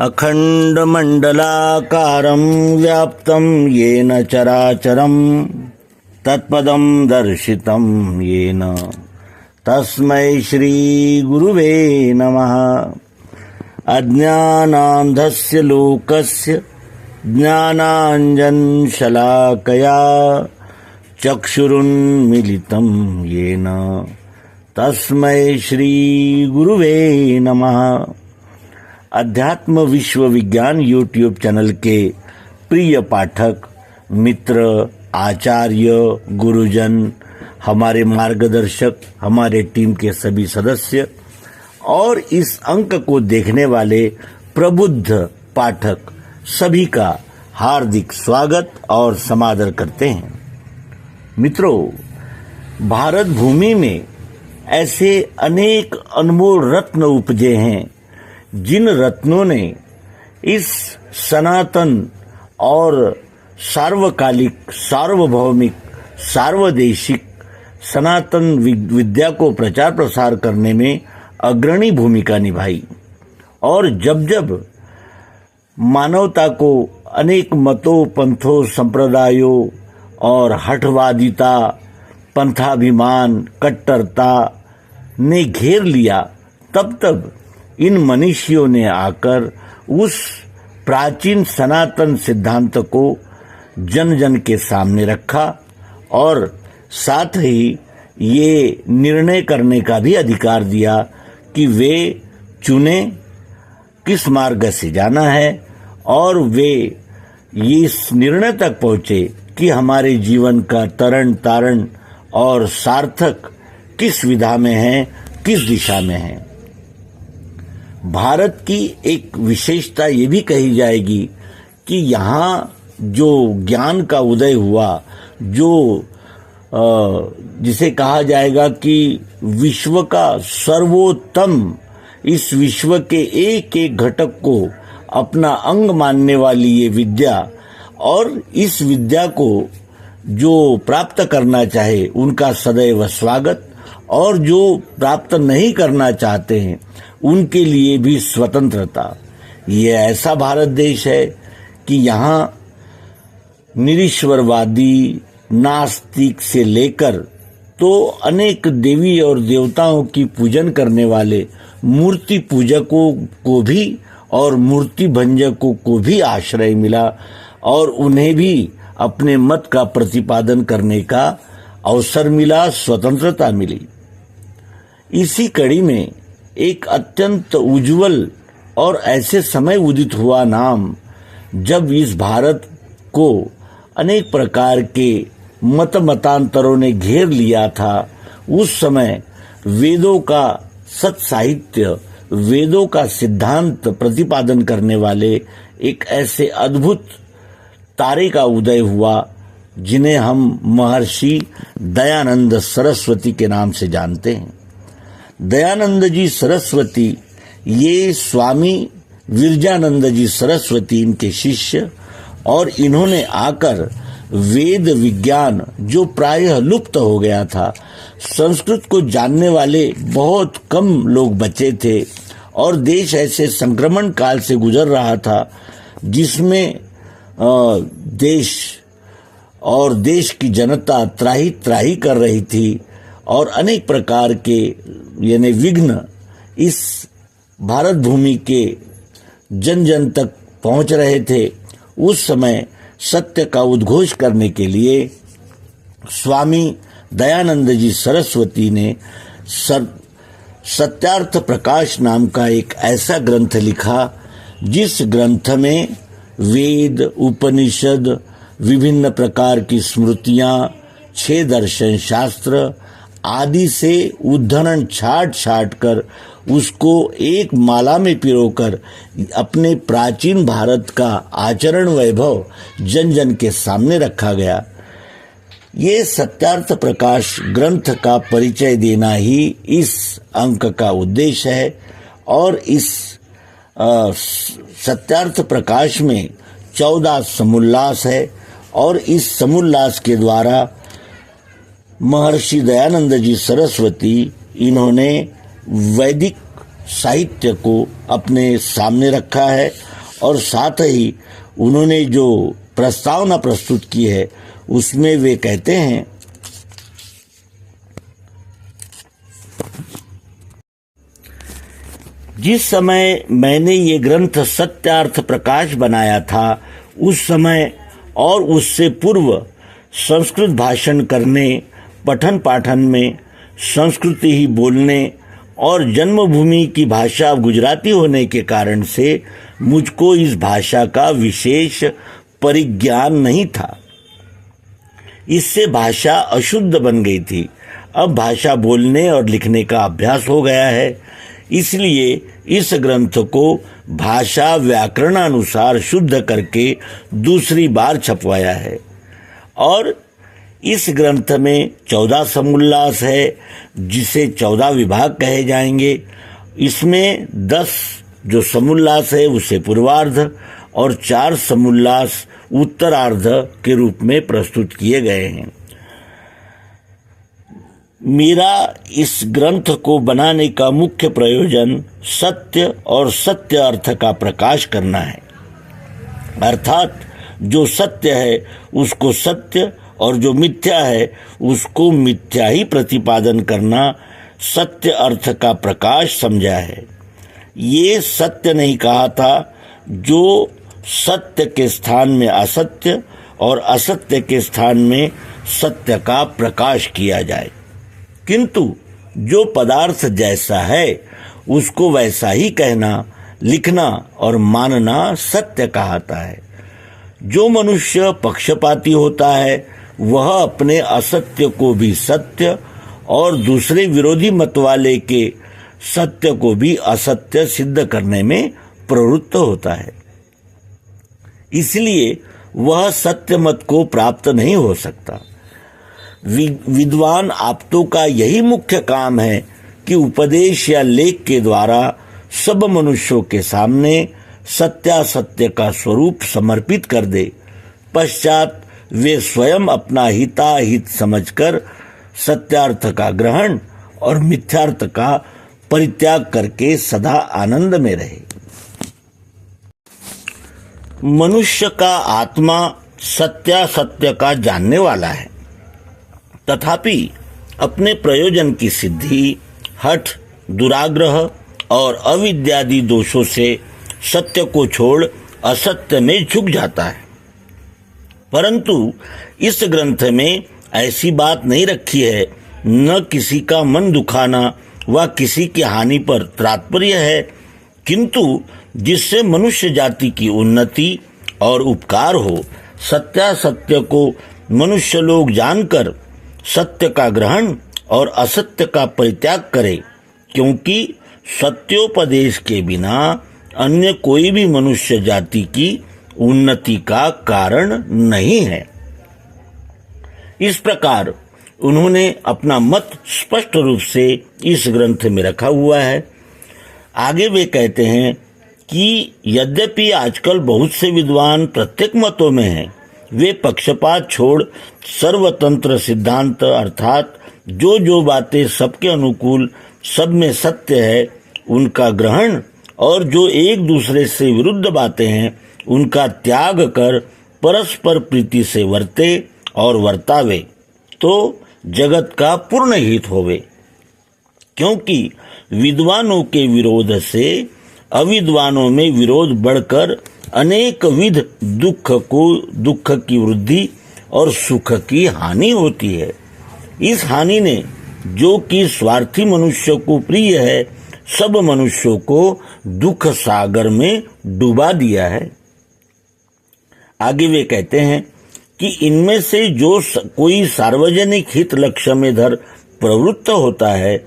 अखण्डमण्डलाकारं व्याप्तं येन चराचरं तत्पदं दर्शितं येन तस्मै श्रीगुरुवे नमः। अज्ञानान्धस्य लोकस्य ज्ञानाञ्जनशलाकया चक्षुरुन्मीलितं येन तस्मै श्रीगुरुवे नमः। अध्यात्म विश्व विज्ञान यूट्यूब चैनल के प्रिय पाठक मित्र, आचार्य, गुरुजन, हमारे मार्गदर्शक, हमारे टीम के सभी सदस्य और इस अंक को देखने वाले प्रबुद्ध पाठक सभी का हार्दिक स्वागत और समादर करते हैं। मित्रों, भारत भूमि में ऐसे अनेक अनमोल रत्न उपजे हैं जिन रत्नों ने इस सनातन और सार्वकालिक, सार्वभौमिक, सार्वदेशिक सनातन विद्या को प्रचार प्रसार करने में अग्रणी भूमिका निभाई। और जब जब मानवता को अनेक मतों, पंथों, संप्रदायों और हठवादिता, पंथाभिमान, कट्टरता ने घेर लिया, तब तब इन मनीषियों ने आकर उस प्राचीन सनातन सिद्धांत को जन जन के सामने रखा और साथ ही ये निर्णय करने का भी अधिकार दिया कि वे चुने किस मार्ग से जाना है, और वे इस निर्णय तक पहुंचे कि हमारे जीवन का तरण तारण और सार्थक किस विधा में है, किस दिशा में है। भारत की एक विशेषता ये भी कही जाएगी कि यहाँ जो ज्ञान का उदय हुआ, जो जिसे कहा जाएगा कि विश्व का सर्वोत्तम, इस विश्व के एक एक घटक को अपना अंग मानने वाली ये विद्या, और इस विद्या को जो प्राप्त करना चाहे उनका सदैव स्वागत, और जो प्राप्त नहीं करना चाहते हैं उनके लिए भी स्वतंत्रता। ये ऐसा भारत देश है कि यहाँ निरीश्वरवादी, नास्तिक से लेकर तो अनेक देवी और देवताओं की पूजन करने वाले मूर्ति पूजकों को भी और मूर्ति भंजकों को भी आश्रय मिला, और उन्हें भी अपने मत का प्रतिपादन करने का अवसर मिला, स्वतंत्रता मिली। इसी कड़ी में एक अत्यंत उज्जवल और ऐसे समय उदित हुआ नाम, जब इस भारत को अनेक प्रकार के मतांतरों ने घेर लिया था। उस समय वेदों का सत साहित्य, वेदों का सिद्धांत प्रतिपादन करने वाले एक ऐसे अद्भुत तारे का उदय हुआ जिन्हें हम महर्षि दयानंद सरस्वती के नाम से जानते हैं। दयानंद जी सरस्वती, ये स्वामी विरजानंद जी सरस्वती इनके शिष्य, और इन्होंने आकर वेद विज्ञान जो प्रायः लुप्त हो गया था, संस्कृत को जानने वाले बहुत कम लोग बचे थे, और देश ऐसे संक्रमण काल से गुजर रहा था जिसमें देश और देश की जनता त्राही त्राही कर रही थी, और अनेक प्रकार के यानी विघ्न इस भारत भूमि के जन जन तक पहुंच रहे थे। उस समय सत्य का उद्घोष करने के लिए स्वामी दयानंद जी सरस्वती ने सत्यार्थ प्रकाश नाम का एक ऐसा ग्रंथ लिखा, जिस ग्रंथ में वेद, उपनिषद, विभिन्न प्रकार की स्मृतियां, 6 दर्शन शास्त्र आदि से उद्धरण छाट कर उसको एक माला में पिरोकर अपने प्राचीन भारत का आचरण वैभव जन जन के सामने रखा गया। ये सत्यार्थ प्रकाश ग्रंथ का परिचय देना ही इस अंक का उद्देश्य है, और इस सत्यार्थ प्रकाश में 14 समुल्लास है, और इस समुल्लास के द्वारा महर्षि दयानंद जी सरस्वती इन्होंने वैदिक साहित्य को अपने सामने रखा है और साथ ही उन्होंने जो प्रस्तावना प्रस्तुत की है उसमें वे कहते हैं, जिस समय मैंने ये ग्रंथ सत्यार्थ प्रकाश बनाया था उस समय और उससे पूर्व संस्कृत भाषण करने, पठन पाठन में संस्कृत ही बोलने और जन्मभूमि की भाषा गुजराती होने के कारण से मुझको इस भाषा का विशेष परिज्ञान नहीं था। इससे भाषा अशुद्ध बन गई थी। अब भाषा बोलने और लिखने का अभ्यास हो गया है, इसलिए इस ग्रंथ को भाषा व्याकरणानुसार शुद्ध करके दूसरी बार छपवाया है। और इस ग्रंथ में 14 समुल्लास है, जिसे 14 विभाग कहे जाएंगे। इसमें 10 जो समुल्लास है उसे पूर्वार्ध और 4 समुल्लास उत्तरार्ध के रूप में प्रस्तुत किए गए हैं। मेरा इस ग्रंथ को बनाने का मुख्य प्रयोजन सत्य और सत्य अर्थ का प्रकाश करना है, अर्थात जो सत्य है उसको सत्य और जो मिथ्या है उसको मिथ्या ही प्रतिपादन करना सत्य अर्थ का प्रकाश समझा है। ये सत्य नहीं कहा था जो सत्य के स्थान में असत्य और असत्य के स्थान में सत्य का प्रकाश किया जाए, किंतु जो पदार्थ जैसा है उसको वैसा ही कहना, लिखना और मानना सत्य कहलाता है। जो मनुष्य पक्षपाती होता है वह अपने असत्य को भी सत्य और दूसरे विरोधी मत वाले के सत्य को भी असत्य सिद्ध करने में प्रवृत्त होता है। इसलिए वह सत्य मत को प्राप्त नहीं हो सकता। विद्वान आप्तों का यही मुख्य काम है कि उपदेश या लेख के द्वारा सब मनुष्यों के सामने सत्यासत्य का स्वरूप समर्पित कर दे। पश्चात वे स्वयं अपना हिताहित समझकर सत्यार्थ का ग्रहण और मिथ्यार्थ का परित्याग करके सदा आनंद में रहे। मनुष्य का आत्मा सत्यासत्य का जानने वाला है, तथापि अपने प्रयोजन की सिद्धि, हठ, दुराग्रह और अविद्यादि दोषों से सत्य को छोड़ असत्य में झुक जाता है। परंतु इस ग्रंथ में ऐसी बात नहीं रखी है। न किसी का मन दुखाना व किसी की हानि पर तात्पर्य है, किंतु जिससे मनुष्य जाति की उन्नति और उपकार हो। सत्यासत्य को मनुष्य लोग जानकर सत्य का ग्रहण और असत्य का परित्याग करे, क्योंकि सत्योपदेश के बिना अन्य कोई भी मनुष्य जाति की उन्नति का कारण नहीं है। इस प्रकार उन्होंने अपना मत स्पष्ट रूप से इस ग्रंथ में रखा हुआ है। आगे वे कहते हैं कि यद्यपि आजकल बहुत से विद्वान प्रत्येक मतों में हैं, वे पक्षपात छोड़ सर्वतंत्र सिद्धांत अर्थात जो बातें सबके अनुकूल, सब में सत्य है, उनका ग्रहण और जो एक दूसरे से विरुद्ध बातें हैं उनका त्याग कर परस्पर प्रीति से वर्ते और वर्तावे, तो जगत का पूर्ण हित होवे। क्योंकि विद्वानों के विरोध से अविद्वानों में विरोध बढ़कर अनेक विध दुख की वृद्धि और सुख की हानि होती है। इस हानि ने, जो कि स्वार्थी मनुष्य को प्रिय है, सब मनुष्यों को दुख सागर में डुबा दिया है। आगे वे कहते हैं कि इनमें से जो कोई सार्वजनिक हित लक्ष्य में धर प्रवृत्त होता है,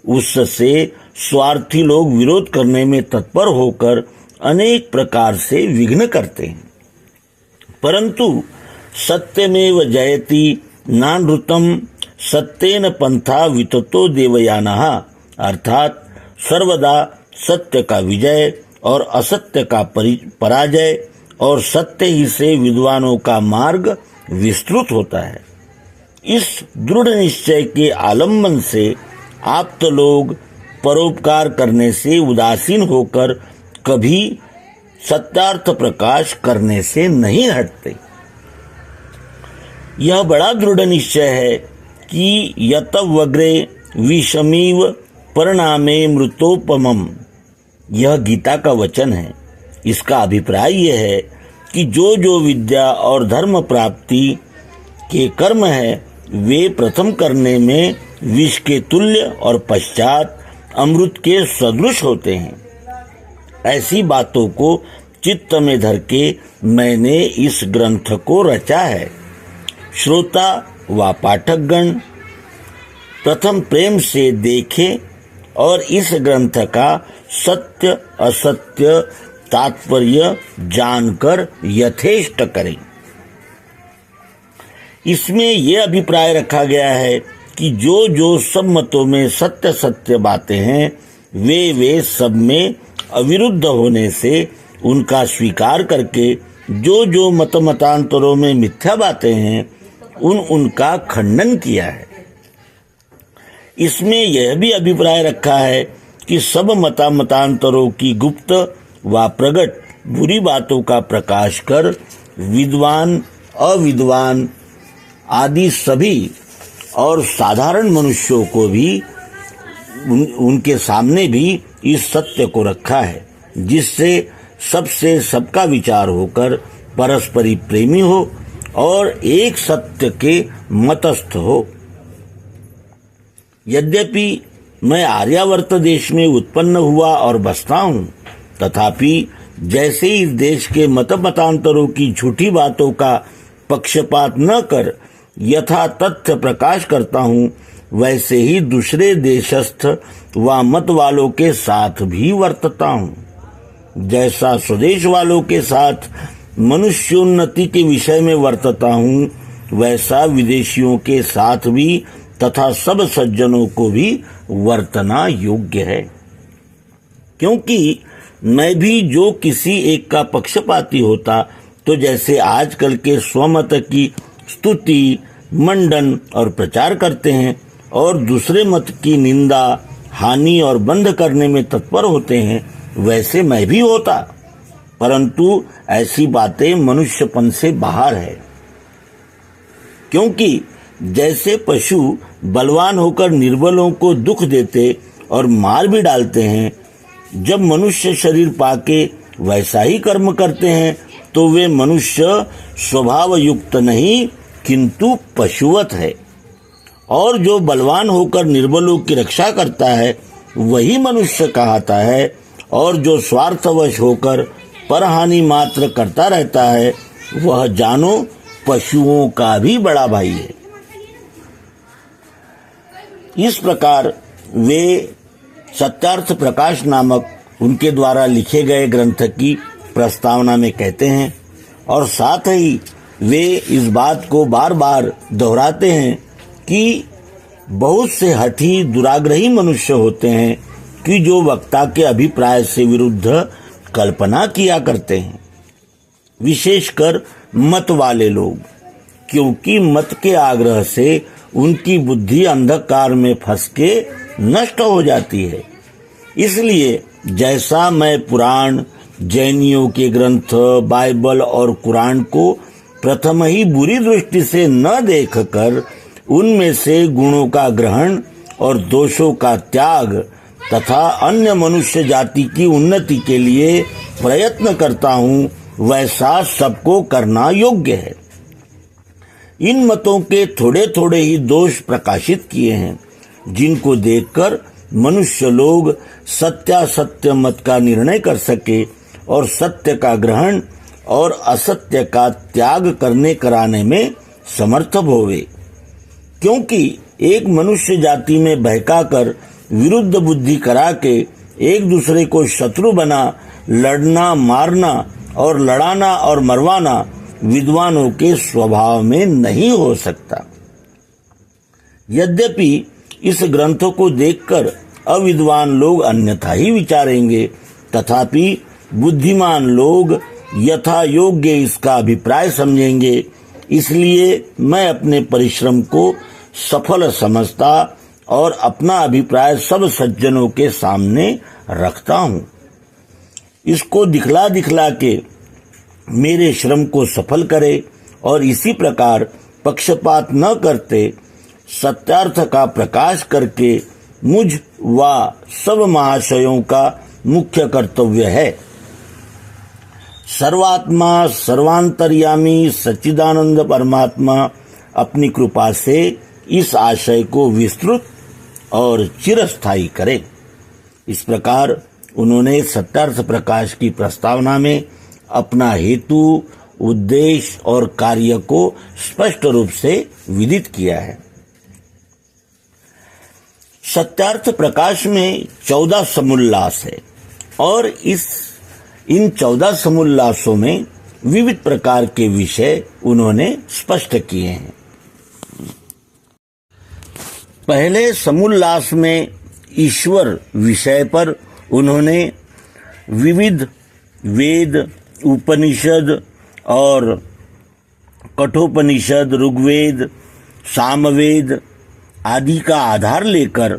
उससे स्वार्थी लोग विरोध करने में तत्पर होकर अनेक प्रकार से विघ्न करते हैं। परंतु सत्यमेव जयति नानृतम सत्येन पंथा विततो देवयानः, अर्थात सर्वदा सत्य का विजय और असत्य का पराजय और सत्य ही से विद्वानों का मार्ग विस्तृत होता है। इस दृढ़ निश्चय के आलम्बन से आप्त लोग परोपकार करने से उदासीन होकर कभी सत्यार्थ प्रकाश करने से नहीं हटते। यह बड़ा दृढ़ निश्चय है कि यतवग्रे विषमीव परिणामे मृतोपमम, यह गीता का वचन है। इसका अभिप्राय यह है कि जो जो विद्या और धर्म प्राप्ति के कर्म है वे प्रथम करने में विष के तुल्य और पश्चात अमृत के सदृश होते हैं। ऐसी बातों को चित्त में धर के मैंने इस ग्रंथ को रचा है। श्रोता व पाठकगण प्रथम प्रेम से देखें और इस ग्रंथ का सत्य असत्य तात्पर्य जानकर यथेष्ट करें। इसमें यह अभिप्राय रखा गया है कि जो जो सब मतों में सत्य सत्य बातें हैं वे सब में अविरुद्ध होने से उनका स्वीकार करके जो जो मतांतरों में मिथ्या बातें हैं उनका खंडन किया है। इसमें यह भी अभिप्राय रखा है कि सब मतांतरों की गुप्त व प्रकट बुरी बातों का प्रकाश कर विद्वान अविद्वान आदि सभी और साधारण मनुष्यों को भी उनके सामने भी इस सत्य को रखा है, जिससे सबसे सबका विचार होकर परस्परी प्रेमी हो और एक सत्य के मतस्थ हो। यद्यपि मैं आर्यावर्त देश में उत्पन्न हुआ और बसता हूँ, तथापि जैसे इस देश के मतांतरों की झूठी बातों का पक्षपात न कर यथा तथ्य प्रकाश करता हूँ, वैसे ही दूसरे देशस्थ व मत वालों के साथ भी वर्तता हूँ। जैसा स्वदेश वालों के साथ मनुष्योन्नति के विषय में वर्तता हूँ, वैसा विदेशियों के साथ भी तथा सब सज्जनों को भी वर्तना योग्य है। क्योंकि मैं भी जो किसी एक का पक्षपाती होता तो जैसे आजकल के स्वमत की स्तुति मंडन और प्रचार करते हैं और दूसरे मत की निंदा हानि और बंद करने में तत्पर होते हैं, वैसे मैं भी होता, परंतु ऐसी बातें मनुष्यपन से बाहर है। क्योंकि जैसे पशु बलवान होकर निर्बलों को दुख देते और मार भी डालते हैं, जब मनुष्य शरीर पाके वैसा ही कर्म करते हैं तो वे मनुष्य स्वभाव युक्त नहीं किंतु पशुवत है। और जो बलवान होकर निर्बलों की रक्षा करता है वही मनुष्य कहलाता है, और जो स्वार्थवश होकर परहानि मात्र करता रहता है वह जानो पशुओं का भी बड़ा भाई है। इस प्रकार वे सत्यार्थ प्रकाश नामक उनके द्वारा लिखे गए ग्रंथ की प्रस्तावना में कहते हैं, और साथ ही वे इस बात को बार बार दोहराते हैं कि बहुत से हठी दुराग्रही मनुष्य होते हैं कि जो वक्ता के अभिप्राय से विरुद्ध कल्पना किया करते हैं, विशेषकर मत वाले लोग, क्योंकि मत के आग्रह से उनकी बुद्धि अंधकार में फंस के नष्ट हो जाती है। इसलिए जैसा मैं पुराण जैनियों के ग्रंथ बाइबल और कुरान को प्रथम ही बुरी दृष्टि से न देखकर उनमें से गुणों का ग्रहण और दोषों का त्याग तथा अन्य मनुष्य जाति की उन्नति के लिए प्रयत्न करता हूँ, वैसा सबको करना योग्य है। इन मतों के थोड़े थोड़े ही दोष प्रकाशित किए हैं, जिनको देखकर मनुष्य लोग सत्यासत्य मत का निर्णय कर सके और सत्य का ग्रहण और असत्य का त्याग करने कराने में समर्थ होवे। क्योंकि एक मनुष्य जाति में बहकाकर विरुद्ध बुद्धि करा के एक दूसरे को शत्रु बना लड़ना मारना और लड़ाना और मरवाना विद्वानों के स्वभाव में नहीं हो सकता। यद्यपि इस ग्रंथ को देखकर अविद्वान लोग अन्यथा ही विचारेंगे, तथापि बुद्धिमान लोग यथा योग्य इसका अभिप्राय समझेंगे। इसलिए मैं अपने परिश्रम को सफल समझता और अपना अभिप्राय सब सज्जनों के सामने रखता हूँ। इसको दिखला दिखला के मेरे श्रम को सफल करे और इसी प्रकार पक्षपात न करते सत्यार्थ का प्रकाश करके मुझ व सब महाशयों का मुख्य कर्तव्य है। सर्वात्मा सर्वांतर्यामी सच्चिदानंद परमात्मा अपनी कृपा से इस आशय को विस्तृत और चिरस्थायी करे। इस प्रकार उन्होंने सत्यार्थ प्रकाश की प्रस्तावना में अपना हेतु, उद्देश्य और कार्य को स्पष्ट रूप से विदित किया है। सत्यार्थ प्रकाश में 14 समुल्लास है और इन 14 समुल्लासों में विविध प्रकार के विषय उन्होंने स्पष्ट किए हैं। पहले समुल्लास में ईश्वर विषय पर उन्होंने विविध वेद, उपनिषद और कठोपनिषद, ऋग्वेद, सामवेद आदि का आधार लेकर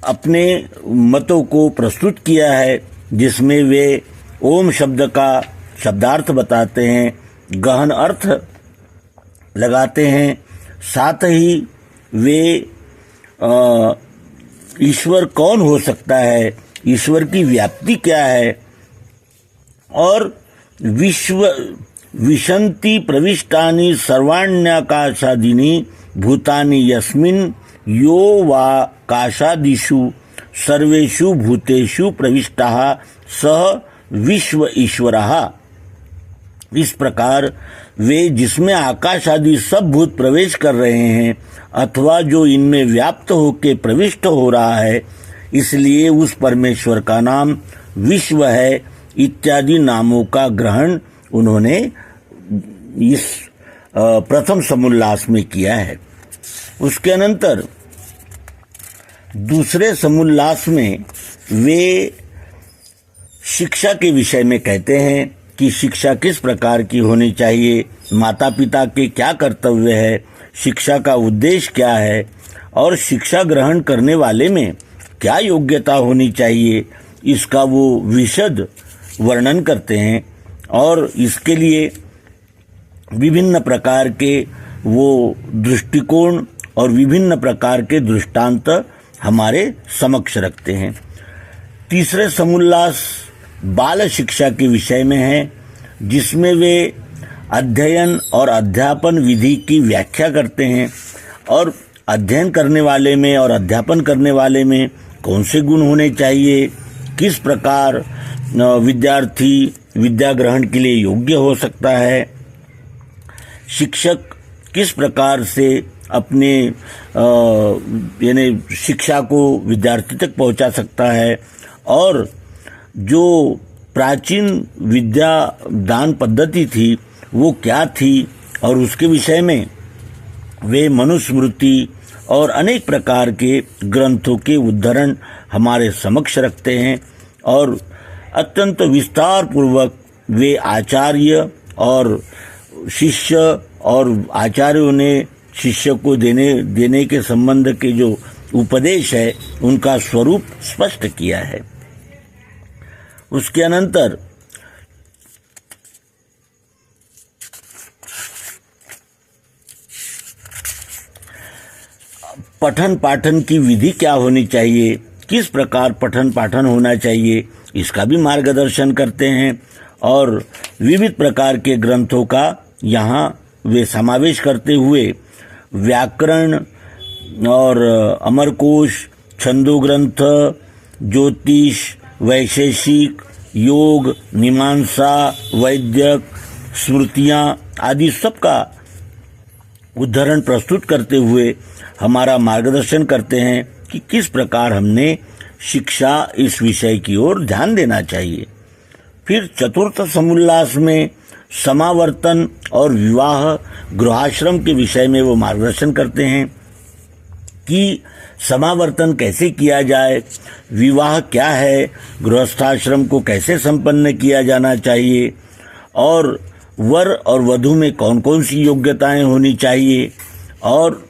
अपने मतों को प्रस्तुत किया है, जिसमें वे ओम शब्द का शब्दार्थ बताते हैं, गहन अर्थ लगाते हैं। साथ ही वे ईश्वर कौन हो सकता है, ईश्वर की व्याप्ति क्या है और विशन्ति प्रविष्टानि सर्वाण्यकाशादीनि भूतानि यस्मिन् यो वा काशादिषु सर्वेषु भूतेषु प्रविष्टः सः विश्व ईश्वरः। इस प्रकार वे जिसमें आकाश आदि सब भूत प्रवेश कर रहे हैं अथवा जो इनमें व्याप्त होकर प्रविष्ट हो रहा है, इसलिए उस परमेश्वर का नाम विश्व है इत्यादि नामों का ग्रहण उन्होंने इस प्रथम समुल्लास में किया है। उसके अनंतर दूसरे समुल्लास में वे शिक्षा के विषय में कहते हैं कि शिक्षा किस प्रकार की होनी चाहिए, माता पिता के क्या कर्तव्य है, शिक्षा का उद्देश्य क्या है और शिक्षा ग्रहण करने वाले में क्या योग्यता होनी चाहिए, इसका वो विशद वर्णन करते हैं और इसके लिए विभिन्न प्रकार के वो दृष्टिकोण और विभिन्न प्रकार के दृष्टांत हमारे समक्ष रखते हैं। तीसरे समुल्लास बाल शिक्षा के विषय में है, जिसमें वे अध्ययन और अध्यापन विधि की व्याख्या करते हैं और अध्ययन करने वाले में और अध्यापन करने वाले में कौन से गुण होने चाहिए, किस प्रकार विद्यार्थी विद्या ग्रहण के लिए योग्य हो सकता है, शिक्षक किस प्रकार से अपने यानी शिक्षा को विद्यार्थी तक पहुंचा सकता है और जो प्राचीन विद्या दान पद्धति थी वो क्या थी और उसके विषय में वे मनुस्मृति और अनेक प्रकार के ग्रंथों के उद्धरण हमारे समक्ष रखते हैं और अत्यंत विस्तार पूर्वक वे आचार्य और शिष्य और आचार्यों ने शिष्य को देने के संबंध के जो उपदेश है उनका स्वरूप स्पष्ट किया है। उसके अनंतर पठन पाठन की विधि क्या होनी चाहिए, किस प्रकार पठन पाठन होना चाहिए, इसका भी मार्गदर्शन करते हैं और विविध प्रकार के ग्रंथों का यहाँ वे समावेश करते हुए व्याकरण और अमरकोश, छंदो ग्रंथ, ज्योतिष, वैशेषिक, योग, मीमांसा, वैद्यक, स्मृतियाँ आदि सबका उद्धरण प्रस्तुत करते हुए हमारा मार्गदर्शन करते हैं कि किस प्रकार हमने शिक्षा इस विषय की ओर ध्यान देना चाहिए। फिर चतुर्थ समुल्लास में समावर्तन और विवाह गृहाश्रम के विषय में वो मार्गदर्शन करते हैं कि समावर्तन कैसे किया जाए, विवाह क्या है, गृहस्थाश्रम को कैसे संपन्न किया जाना चाहिए और वर और वधू में कौन कौन सी योग्यताएं होनी चाहिए और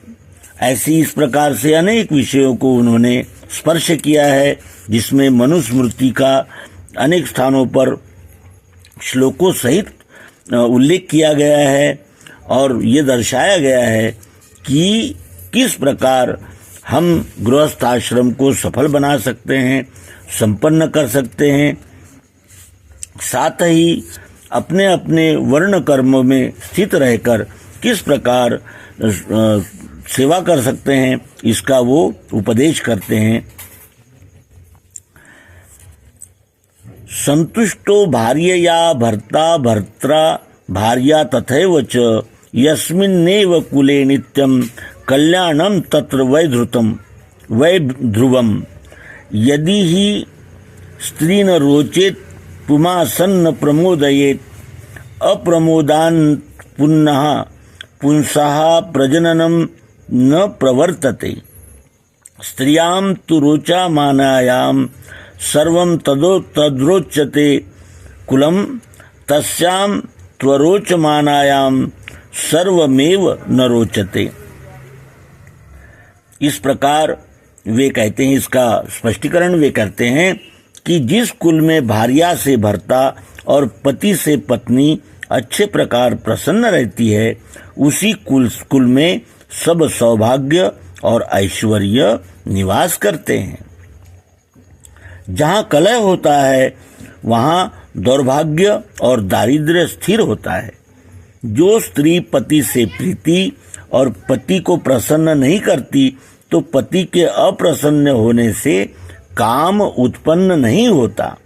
ऐसी इस प्रकार से अनेक विषयों को उन्होंने स्पर्श किया है, जिसमें मनुस्मृति का अनेक स्थानों पर श्लोकों सहित उल्लेख किया गया है और ये दर्शाया गया है कि किस प्रकार हम गृहस्थ आश्रम को सफल बना सकते हैं, संपन्न कर सकते हैं, साथ ही अपने अपने वर्ण कर्म में स्थित रहकर किस प्रकार सेवा कर सकते हैं, इसका वो उपदेश करते हैं। संतुष्टो भार्यया भर्ता भर्त्रा भार्या तथैव च यस्मिन्नेव कुले नित्यं कल्याणं तत्र वै ध्रुवम् यदि हि स्त्री न रोचेत पुमासन्न प्रमोदयेत अप्रमोदान् पुनः पुंसः प्रजननं न प्रवर्तते स्त्रियां तु रोचामानायां सर्वं तद्रोच्यते कुलं तस्यां त्वरोचमानायां सर्वमेव न रोचते। इस प्रकार वे कहते हैं, इसका स्पष्टीकरण वे करते हैं कि जिस कुल में भार्या से भर्ता और पति से पत्नी अच्छे प्रकार प्रसन्न रहती है, उसी कुल में सब सौभाग्य और ऐश्वर्य निवास करते हैं। जहाँ कलह होता है वहाँ दौर्भाग्य और दारिद्र्य स्थिर होता है। जो स्त्री पति से प्रीति और पति को प्रसन्न नहीं करती, तो पति के अप्रसन्न होने से काम उत्पन्न नहीं होता।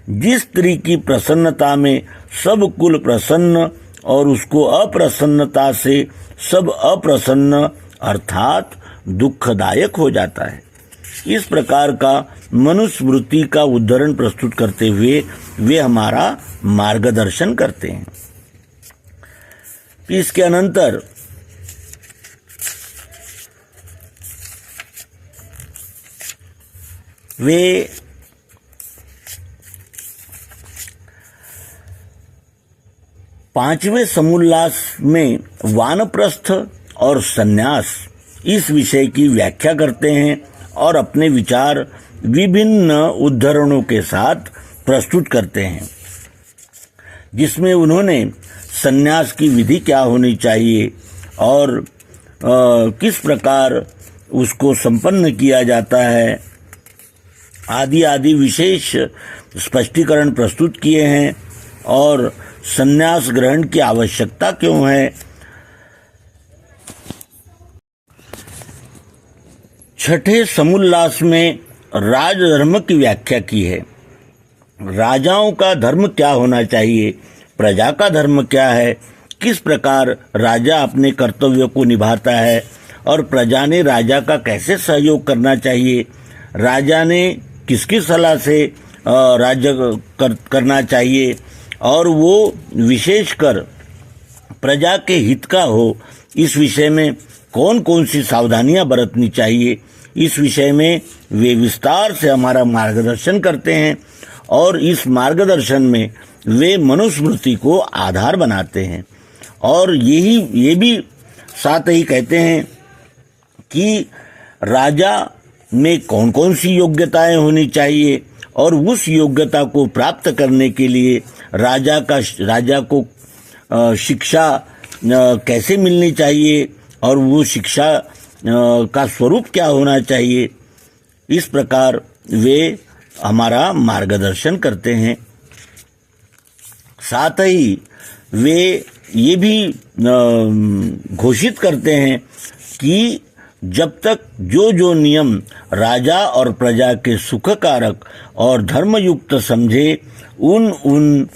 जिस स्त्री की प्रसन्नता में सब कुल प्रसन्न और उसको अप्रसन्नता से सब अप्रसन्न अर्थात दुखदायक हो जाता है। इस प्रकार का मनुस्मृति का उदाहरण प्रस्तुत करते हुए वे हमारा मार्गदर्शन करते हैं। इसके अनंतर वे पांचवें समोल्लास में वानप्रस्थ और सन्यास इस विषय की व्याख्या करते हैं और अपने विचार विभिन्न उद्धरणों के साथ प्रस्तुत करते हैं, जिसमें उन्होंने सन्यास की विधि क्या होनी चाहिए और किस प्रकार उसको संपन्न किया जाता है आदि आदि विशेष स्पष्टीकरण प्रस्तुत किए हैं और सन्यास ग्रहण की आवश्यकता क्यों है। छठे समोल्लास में राजधर्म की व्याख्या की है। राजाओं का धर्म क्या होना चाहिए, प्रजा का धर्म क्या है, किस प्रकार राजा अपने कर्तव्य को निभाता है और प्रजा ने राजा का कैसे सहयोग करना चाहिए, राजा ने किसकी सलाह से राज्य करना चाहिए और वो विशेषकर प्रजा के हित का हो, इस विषय में कौन कौन सी सावधानियां बरतनी चाहिए, इस विषय में वे विस्तार से हमारा मार्गदर्शन करते हैं और इस मार्गदर्शन में वे मनुस्मृति को आधार बनाते हैं और ये भी साथ ही कहते हैं कि राजा में कौन कौन सी योग्यताएं होनी चाहिए और उस योग्यता को प्राप्त करने के लिए राजा को शिक्षा कैसे मिलनी चाहिए और वो शिक्षा का स्वरूप क्या होना चाहिए। इस प्रकार वे हमारा मार्गदर्शन करते हैं। साथ ही वे ये भी घोषित करते हैं कि जब तक जो नियम राजा और प्रजा के सुख कारक और धर्मयुक्त समझे, उन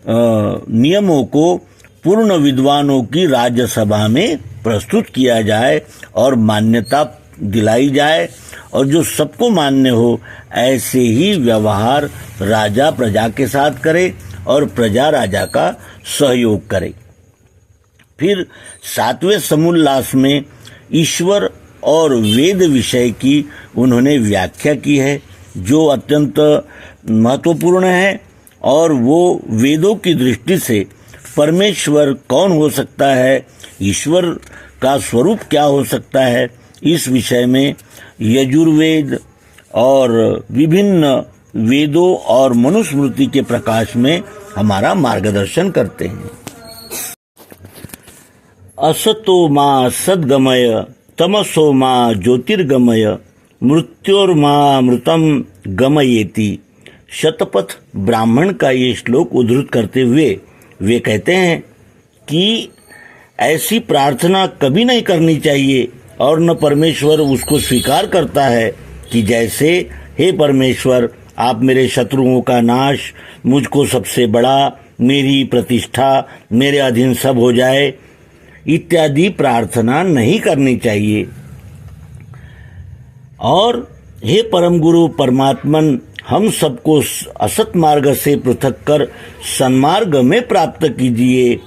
नियमों को पूर्ण विद्वानों की राज्यसभा में प्रस्तुत किया जाए और मान्यता दिलाई जाए और जो सबको मान्य हो, ऐसे ही व्यवहार राजा प्रजा के साथ करे और प्रजा राजा का सहयोग करे। फिर सातवें समोल्लास में ईश्वर और वेद विषय की उन्होंने व्याख्या की है, जो अत्यंत महत्वपूर्ण है और वो वेदों की दृष्टि से परमेश्वर कौन हो सकता है, ईश्वर का स्वरूप क्या हो सकता है, इस विषय में यजुर्वेद और विभिन्न वेदों और मनुस्मृति के प्रकाश में हमारा मार्गदर्शन करते हैं। असतो मा सद्गमय तमसो मा ज्योतिर्गमय मृत्योर्मा मृतम गमयेति। शतपथ ब्राह्मण का ये श्लोक उद्धृत करते हुए वे कहते हैं कि ऐसी प्रार्थना कभी नहीं करनी चाहिए और न परमेश्वर उसको स्वीकार करता है कि जैसे, हे परमेश्वर, आप मेरे शत्रुओं का नाश, मुझको सबसे बड़ा, मेरी प्रतिष्ठा, मेरे अधीन सब हो जाए, इत्यादि प्रार्थना नहीं करनी चाहिए। और हे परम गुरु परमात्मन, हम सबको असत मार्ग से पृथक कर सन्मार्ग में प्राप्त कीजिए।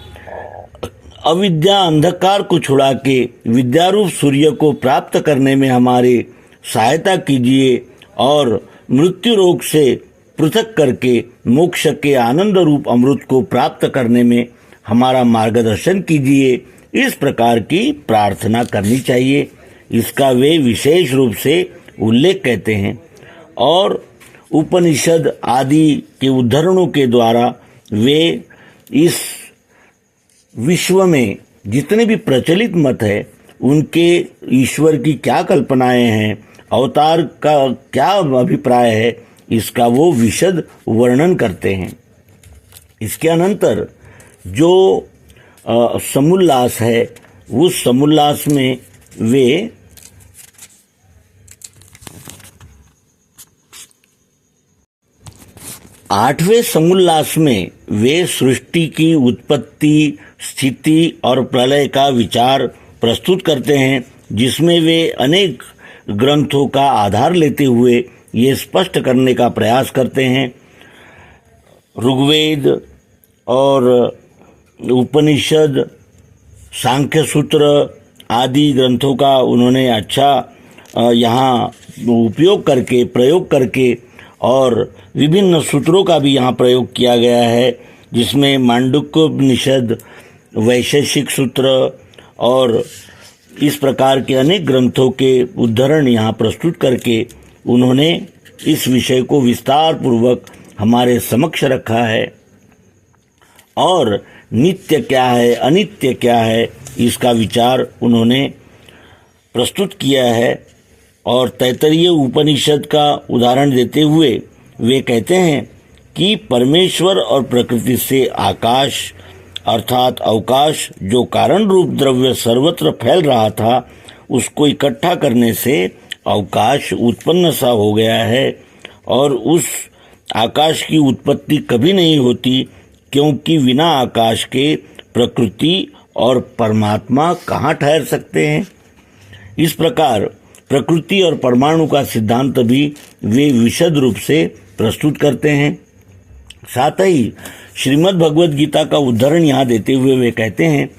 अविद्या अंधकार को छुड़ा के विद्यारूप सूर्य को प्राप्त करने में हमारी सहायता कीजिए और मृत्यु रोग से पृथक करके मोक्ष के आनंद रूप अमृत को प्राप्त करने में हमारा मार्गदर्शन कीजिए। इस प्रकार की प्रार्थना करनी चाहिए। इसका वे विशेष रूप से उल्लेख कहते हैं और उपनिषद आदि के उद्धरणों के द्वारा वे इस विश्व में जितने भी प्रचलित मत है उनके ईश्वर की क्या कल्पनाएं हैं, अवतार का क्या अभिप्राय है, इसका वो विशद वर्णन करते हैं। इसके अनंतर जो समुल्लास है, उस समुल्लास में वे आठवें समुल्लास में वे सृष्टि की उत्पत्ति, स्थिति और प्रलय का विचार प्रस्तुत करते हैं, जिसमें वे अनेक ग्रंथों का आधार लेते हुए ये स्पष्ट करने का प्रयास करते हैं। ऋग्वेद और उपनिषद, सांख्य सूत्र आदि ग्रंथों का उन्होंने अच्छा यहाँ उपयोग करके, प्रयोग करके और विभिन्न सूत्रों का भी यहाँ प्रयोग किया गया है, जिसमें मांडुक्योपनिषद, वैशेषिक सूत्र और इस प्रकार के अनेक ग्रंथों के उद्धरण यहाँ प्रस्तुत करके उन्होंने इस विषय को विस्तार पूर्वक हमारे समक्ष रखा है। और नित्य क्या है, अनित्य क्या है, इसका विचार उन्होंने प्रस्तुत किया है। और तैत्तरीय उपनिषद का उदाहरण देते हुए वे कहते हैं कि परमेश्वर और प्रकृति से आकाश अर्थात अवकाश, जो कारण रूप द्रव्य सर्वत्र फैल रहा था, उसको इकट्ठा करने से अवकाश उत्पन्न सा हो गया है। और उस आकाश की उत्पत्ति कभी नहीं होती, क्योंकि बिना आकाश के प्रकृति और परमात्मा कहाँ ठहर सकते हैं। इस प्रकार प्रकृति और परमाणु का सिद्धांत भी वे विशद रूप से प्रस्तुत करते हैं। साथ ही श्रीमद् भगवद गीता का उदाहरण यहाँ देते हुए वे कहते हैं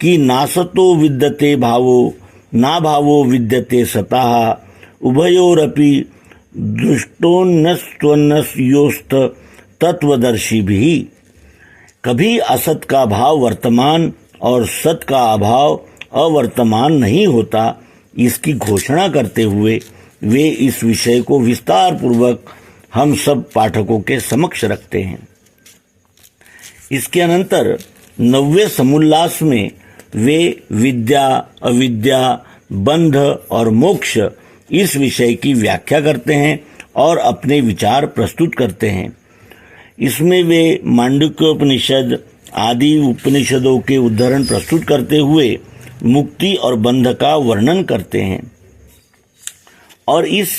कि नासतो विद्यते भावो ना भावो विद्यते सतः उभयोरपि दृष्टोन्नस्त्वन्नस्योस्त तत्वदर्शी भी। कभी असत का भाव वर्तमान और सत का अभाव अवर्तमान नहीं होता, इसकी घोषणा करते हुए वे इस विषय को विस्तार पूर्वक हम सब पाठकों के समक्ष रखते हैं। इसके अनंतर 9वें समुल्लास में वे विद्या, अविद्या, बंध और मोक्ष इस विषय की व्याख्या करते हैं और अपने विचार प्रस्तुत करते हैं। इसमें वे मांडुक्योपनिषद आदि उपनिषदों के उदाहरण प्रस्तुत करते हुए मुक्ति और बंध का वर्णन करते हैं। और इस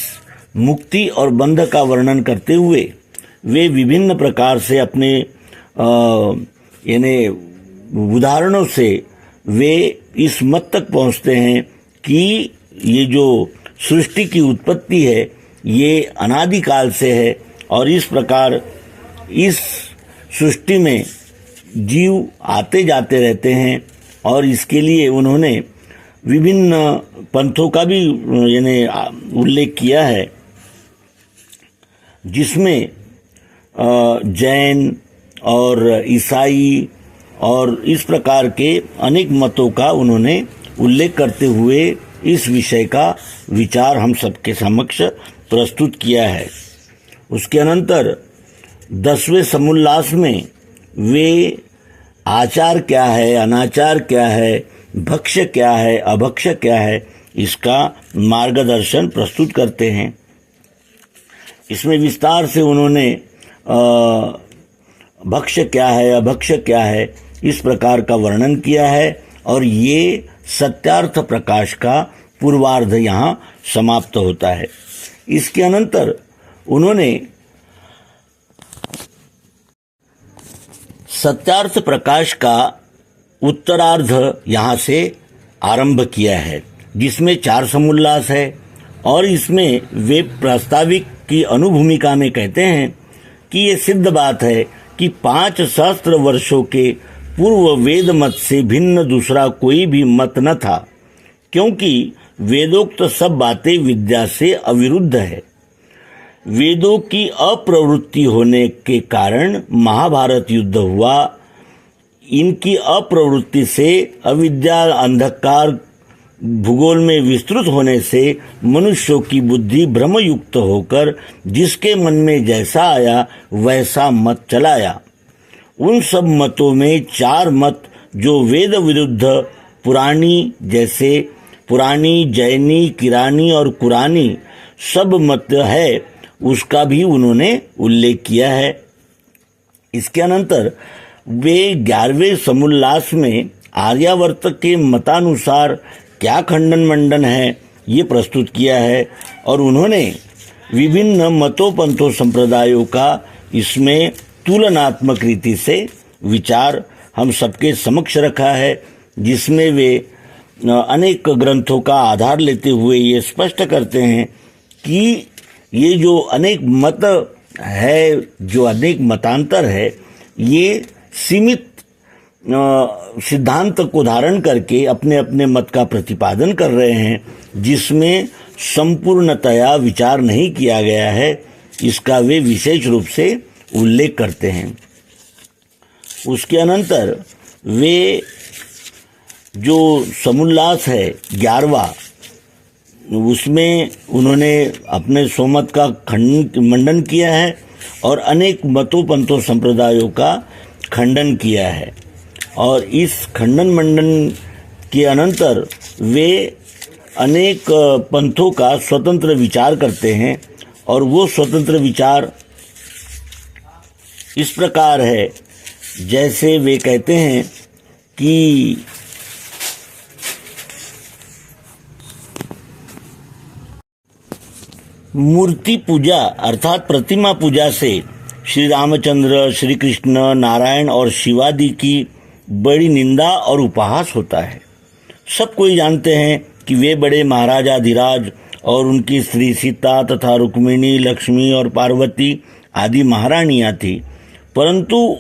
मुक्ति और बंध का वर्णन करते हुए वे विभिन्न प्रकार से अपने यानी उदाहरणों से वे इस मत तक पहुंचते हैं कि ये जो सृष्टि की उत्पत्ति है ये अनादिकाल से है और इस प्रकार इस सृष्टि में जीव आते जाते रहते हैं। और इसके लिए उन्होंने विभिन्न पंथों का भी यानी उल्लेख किया है, जिसमें जैन और ईसाई और इस प्रकार के अनेक मतों का उन्होंने उल्लेख करते हुए इस विषय का विचार हम सबके समक्ष प्रस्तुत किया है। उसके अनंतर 10वें समुल्लास में वे आचार क्या है, अनाचार क्या है, भक्ष्य क्या है, अभक्ष्य क्या है, इसका मार्गदर्शन प्रस्तुत करते हैं। इसमें विस्तार से उन्होंने भक्ष्य क्या है, अभक्ष्य क्या है, इस प्रकार का वर्णन किया है और ये सत्यार्थ प्रकाश का पूर्वार्ध यहाँ समाप्त होता है। इसके अनंतर उन्होंने सत्यार्थ प्रकाश का उत्तरार्ध यहाँ से आरंभ किया है, जिसमें 4 समुल्लास है और इसमें वे प्रास्ताविक की अनुभूमिका में कहते हैं कि ये सिद्ध बात है कि 5 सहस्त्र वर्षों के पूर्व वेद मत से भिन्न दूसरा कोई भी मत न था, क्योंकि वेदोक्त सब बातें विद्या से अविरुद्ध है। वेदों की अप्रवृत्ति होने के कारण महाभारत युद्ध हुआ। इनकी अप्रवृत्ति से अविद्या अंधकार भूगोल में विस्तृत होने से मनुष्यों की बुद्धि भ्रमयुक्त होकर जिसके मन में जैसा आया वैसा मत चलाया। उन सब मतों में 4 मत जो वेद विरुद्ध पुरानी, जैसे पुरानी, जैनी, किरानी और कुरानी सब मत है, उसका भी उन्होंने उल्लेख किया है। इसके अनंतर वे 11वें समुल्लास में आर्यावर्त के मतानुसार क्या खंडन मंडन है ये प्रस्तुत किया है और उन्होंने विभिन्न मतों पंथों संप्रदायों का इसमें तुलनात्मक रीति से विचार हम सबके समक्ष रखा है, जिसमें वे अनेक ग्रंथों का आधार लेते हुए ये स्पष्ट करते हैं कि ये जो अनेक मत है, जो अनेक मतांतर है, ये सीमित सिद्धांत को धारण करके अपने अपने मत का प्रतिपादन कर रहे हैं, जिसमें संपूर्णतया विचार नहीं किया गया है। इसका वे विशेष रूप से उल्लेख करते हैं। उसके अनंतर वे जो समुल्लास है 11वां, उसमें उन्होंने अपने सोमत का मंडन किया है और अनेक मतों पंथों संप्रदायों का खंडन किया है और इस खंडन मंडन के अनंतर वे अनेक पंथों का स्वतंत्र विचार करते हैं और वो स्वतंत्र विचार इस प्रकार है, जैसे वे कहते हैं कि मूर्ति पूजा अर्थात प्रतिमा पूजा से श्री रामचंद्र, श्री कृष्ण, नारायण और शिवादि की बड़ी निंदा और उपहास होता है। सब कोई जानते हैं कि वे बड़े महाराजाधिराज और उनकी स्त्री सीता तथा रुक्मिणी, लक्ष्मी और पार्वती आदि महारानियां थी, परंतु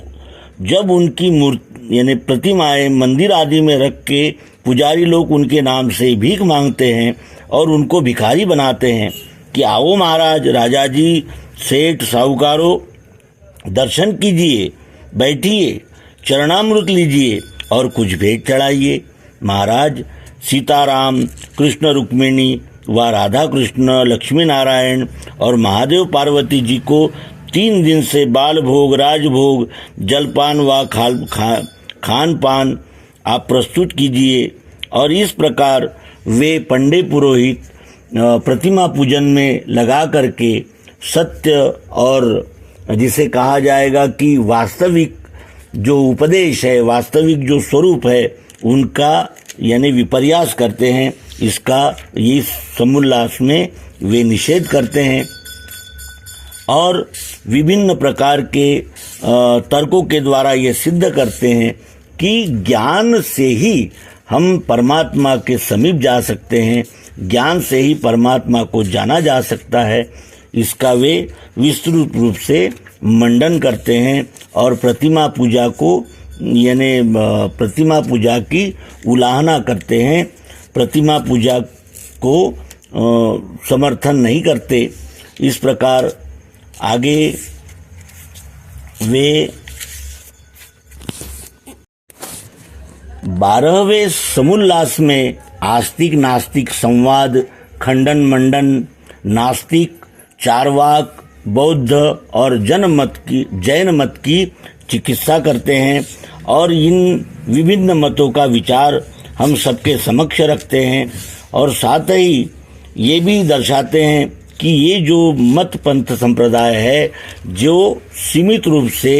जब उनकी मूर्ति यानी प्रतिमाएं मंदिर आदि में रख के पुजारी लोग उनके नाम से भीख मांगते हैं और उनको भिखारी बनाते हैं कि आओ महाराज, राजा जी, सेठ, साहूकारों, दर्शन कीजिए, बैठिए, चरणामृत लीजिए और कुछ भेंट चढ़ाइए। महाराज सीताराम, कृष्ण रुक्मिणी व राधा कृष्ण, लक्ष्मी नारायण और महादेव पार्वती जी को 3 दिन से बाल भोग, राजभोग, जलपान व खान पान आप प्रस्तुत कीजिए। और इस प्रकार वे पंडे पुरोहित प्रतिमा पूजन में लगा करके सत्य और जिसे कहा जाएगा कि वास्तविक जो उपदेश है, वास्तविक जो स्वरूप है, उनका यानी विपर्यास करते हैं। इसका ये समुल्लास में वे निषेध करते हैं और विभिन्न प्रकार के तर्कों के द्वारा ये सिद्ध करते हैं कि ज्ञान से ही हम परमात्मा के समीप जा सकते हैं, ज्ञान से ही परमात्मा को जाना जा सकता है। इसका वे विस्तृत रूप से मंडन करते हैं और प्रतिमा पूजा को यानी प्रतिमा पूजा की उलाहना करते हैं, प्रतिमा पूजा को समर्थन नहीं करते। इस प्रकार आगे वे 12वें समुल्लास में आस्तिक नास्तिक संवाद, खंडन मंडन, नास्तिक, चारवाक, बौद्ध और जैन मत की चिकित्सा करते हैं और इन विभिन्न मतों का विचार हम सबके समक्ष रखते हैं और साथ ही ये भी दर्शाते हैं कि ये जो मत पंथ संप्रदाय है जो सीमित रूप से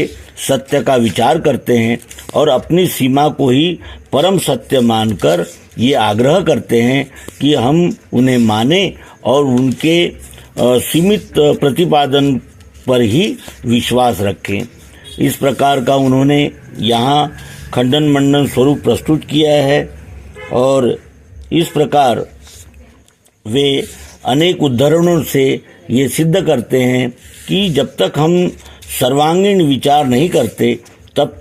सत्य का विचार करते हैं और अपनी सीमा को ही परम सत्य मानकर ये आग्रह करते हैं कि हम उन्हें माने और उनके सीमित प्रतिपादन पर ही विश्वास रखें। इस प्रकार का उन्होंने यहाँ खंडन मंडन स्वरूप प्रस्तुत किया है और इस प्रकार वे अनेक उदाहरणों से ये सिद्ध करते हैं कि जब तक हम सर्वांगीण विचार नहीं करते तब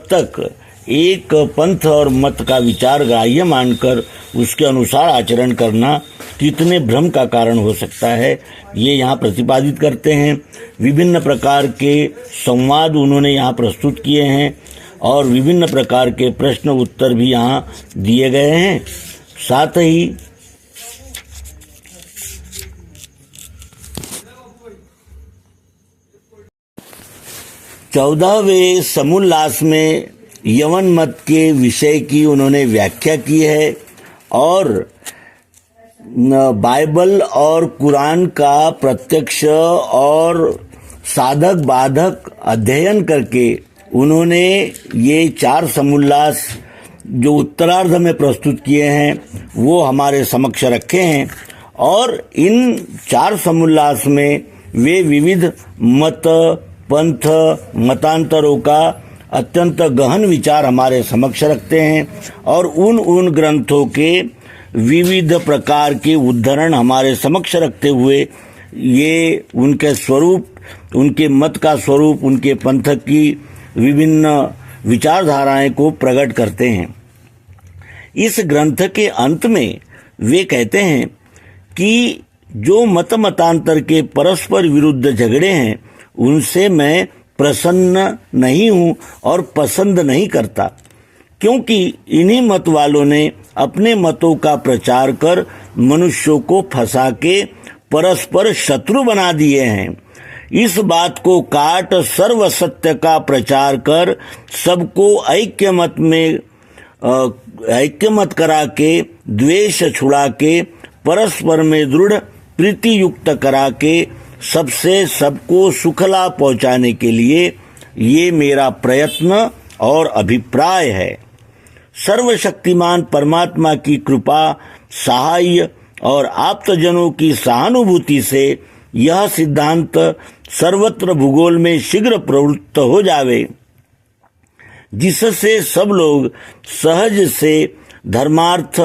तक एक पंथ और मत का विचार ग्राह्य मानकर उसके अनुसार आचरण करना कितने भ्रम का कारण हो सकता है, ये यहाँ प्रतिपादित करते हैं। विभिन्न प्रकार के संवाद उन्होंने यहाँ प्रस्तुत किए हैं और विभिन्न प्रकार के प्रश्न उत्तर भी यहाँ दिए गए हैं। साथ ही चौदहवें समोल्लास में यवन मत के विषय की उन्होंने व्याख्या की है और बाइबल और कुरान का प्रत्यक्ष और साधक बाधक अध्ययन करके उन्होंने ये 4 समोल्लास जो उत्तरार्ध में प्रस्तुत किए हैं वो हमारे समक्ष रखे हैं और इन 4 समोल्लास में वे विविध मत पंथ मतांतरों का अत्यंत गहन विचार हमारे समक्ष रखते हैं और उन ग्रंथों के विविध प्रकार के उद्धरण हमारे समक्ष रखते हुए ये उनके स्वरूप, उनके मत का स्वरूप, उनके पंथ की विभिन्न विचारधाराएं को प्रकट करते हैं। इस ग्रंथ के अंत में वे कहते हैं कि जो मतांतर के परस्पर विरुद्ध झगड़े हैं उनसे मैं प्रसन्न नहीं हूं और पसंद नहीं करता, क्योंकि इन्हीं मत वालों ने अपने मतों का प्रचार कर मनुष्यों को फंसा के परस्पर शत्रु बना दिए हैं। इस बात को काट सर्व सत्य का प्रचार कर सबको ऐक्य मत करा के द्वेष छुड़ा के परस्पर में दृढ़ प्रीति युक्त करा के सबसे सबको सुखला पहुंचाने के लिए ये मेरा प्रयत्न और अभिप्राय है। सर्वशक्तिमान परमात्मा की कृपा, सहाय और आप्तजनों की सहानुभूति से यह सिद्धांत सर्वत्र भूगोल में शीघ्र प्रवृत्त हो जावे, जिससे सब लोग सहज से धर्मार्थ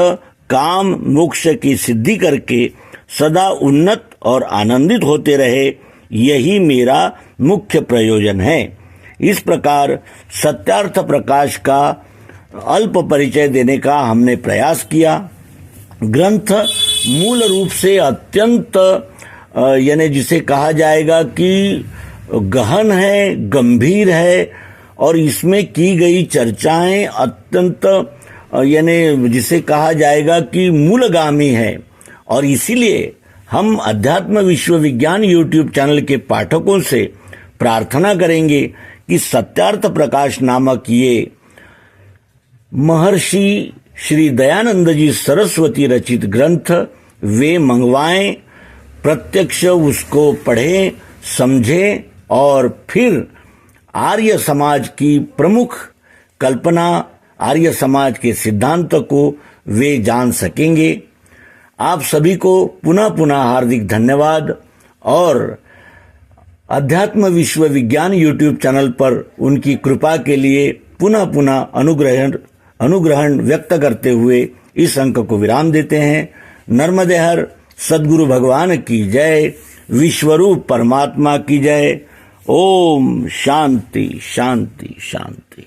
काम मोक्ष की सिद्धि करके सदा उन्नत और आनंदित होते रहे। यही मेरा मुख्य प्रयोजन है। इस प्रकार सत्यार्थ प्रकाश का अल्प परिचय देने का हमने प्रयास किया। ग्रंथ मूल रूप से अत्यंत यानी जिसे कहा जाएगा कि गहन है, गंभीर है और इसमें की गई चर्चाएं अत्यंत यानी जिसे कहा जाएगा कि मूलगामी है और इसीलिए हम अध्यात्म विश्व विज्ञान YouTube चैनल के पाठकों से प्रार्थना करेंगे कि सत्यार्थ प्रकाश नामक ये महर्षि श्री दयानंद जी सरस्वती रचित ग्रंथ वे मंगवाएं, प्रत्यक्ष उसको पढ़ें, समझें और फिर आर्य समाज की प्रमुख कल्पना, आर्य समाज के सिद्धांत को वे जान सकेंगे। आप सभी को पुनः पुनः हार्दिक धन्यवाद और अध्यात्म विश्व विज्ञान YouTube चैनल पर उनकी कृपा के लिए पुनः पुनः अनुग्रहण व्यक्त करते हुए इस अंक को विराम देते हैं। नर्मदे हर सद्गुरु भगवान की जय, विश्वरूप परमात्मा की जय। ओम शांति शांति शांति।